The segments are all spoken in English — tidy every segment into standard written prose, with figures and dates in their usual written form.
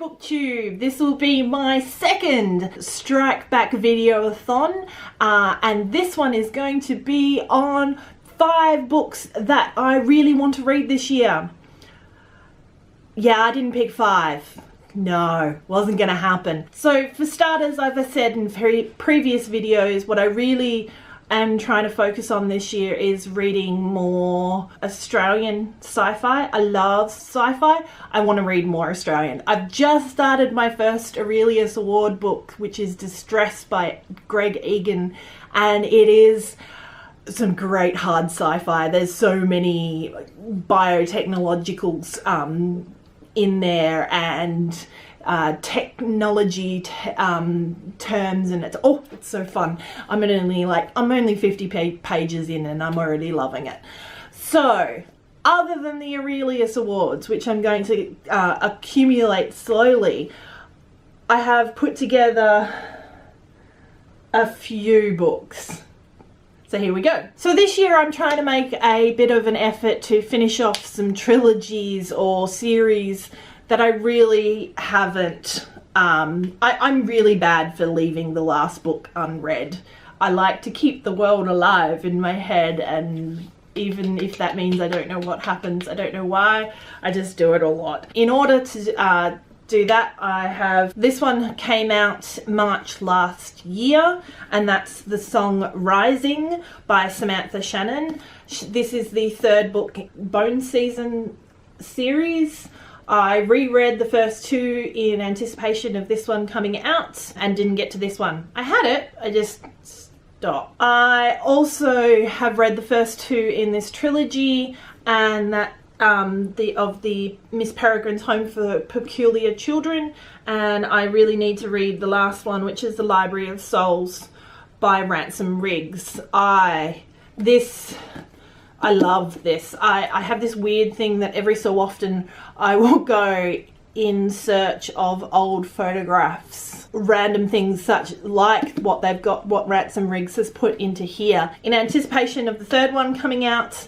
BookTube. This will be my second Strike Back Videoathon, and this one is going to be on 5 books that I really want to read this year. Yeah, I didn't pick 5. No, wasn't gonna happen. So for starters, as I said in previous videos, what I really am trying to focus on this year is reading more Australian sci-fi. I love sci-fi. I want to read more Australian. I've just started my first Aurelius Award book, which is Distress by Greg Egan, and it is some great hard sci-fi. There's so many biotechnologicals in there, and technology terms, and it's so fun. I'm only 50 pages in and I'm already loving it. So other than the Aurelius Awards, which I'm going to accumulate slowly, I have put together a few books. So here we go. So this year I'm trying to make a bit of an effort to finish off some trilogies or series that I really haven't. I'm really bad for leaving the last book unread. I like to keep the world alive in my head, and even if that means I don't know what happens, I don't know why, I just do it a lot. In order to do that, I have, this one came out March last year, and that's The Song Rising by Samantha Shannon. This is the 3rd book, Bone Season series. I reread the first 2 in anticipation of this one coming out and didn't get to this one. I had it, I just stopped. I also have read the first 2 in this trilogy, and that the Miss Peregrine's Home for Peculiar Children, and I really need to read the last one, which is The Library of Souls by Ransom Riggs. I love this. I have this weird thing that every so often I will go in search of old photographs, random things such like what they've got, what Ransom Riggs has put into here. In anticipation of the 3rd one coming out,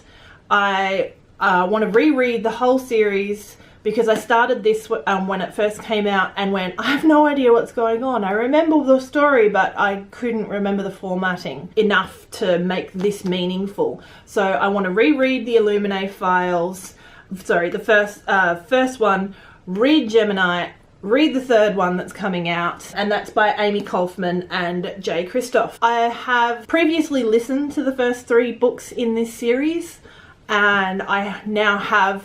I want to reread the whole series, because I started this when it first came out and went, I have no idea what's going on. I remember the story, but I couldn't remember the formatting enough to make this meaningful. So I want to reread the Illuminae files. Sorry, the first one, read Gemini, read the 3rd one that's coming out, and that's by Amy Kaufman and Jay Kristoff. I have previously listened to the first 3 books in this series, and I now have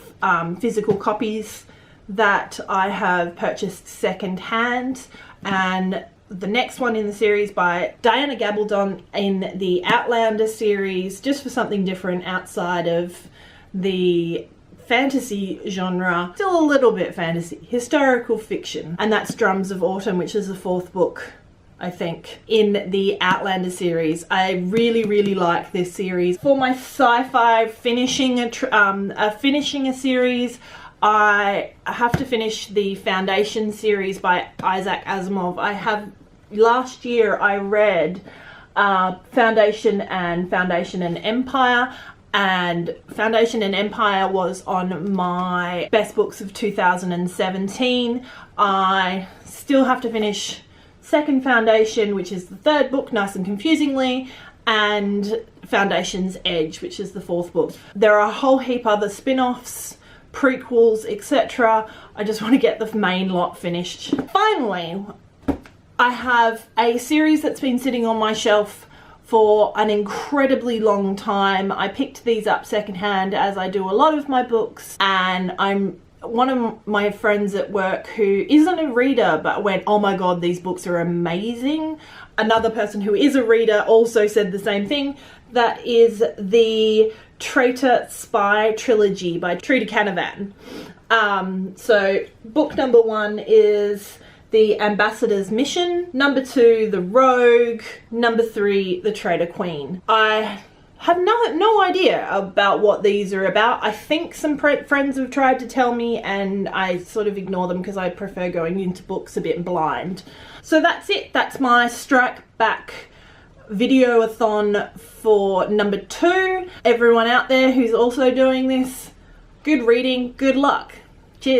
physical copies that I have purchased second hand, and the next one in the series by Diana Gabaldon in the Outlander series, just for something different outside of the fantasy genre, still a little bit fantasy, historical fiction, and that's Drums of Autumn, which is the 4th book, I think, in the Outlander series. I really like this series. For my sci-fi finishing a series, I have to finish the Foundation series by Isaac Asimov. Last year I read Foundation and Empire, and Foundation and Empire was on my best books of 2017. I still have to finish Second Foundation, which is the 3rd book, nice and confusingly, and Foundation's Edge, which is the 4th book. There are a whole heap other spin-offs, prequels, etc. I just want to get the main lot finished. Finally, I have a series that's been sitting on my shelf for an incredibly long time. I picked these up secondhand, as I do a lot of my books, and one of my friends at work who isn't a reader but went, oh my god, these books are amazing. Another person who is a reader also said the same thing. That is the Traitor Spy trilogy by Trudi Canavan. So book number 1 is The Ambassador's Mission, number 2 The Rogue, number 3 The Traitor Queen. I have no idea about what these are about. I think some friends have tried to tell me, and I sort of ignore them because I prefer going into books a bit blind. So that's it. That's my Strike Back Videoathon for number 2. Everyone out there who's also doing this, good reading, good luck. Cheers.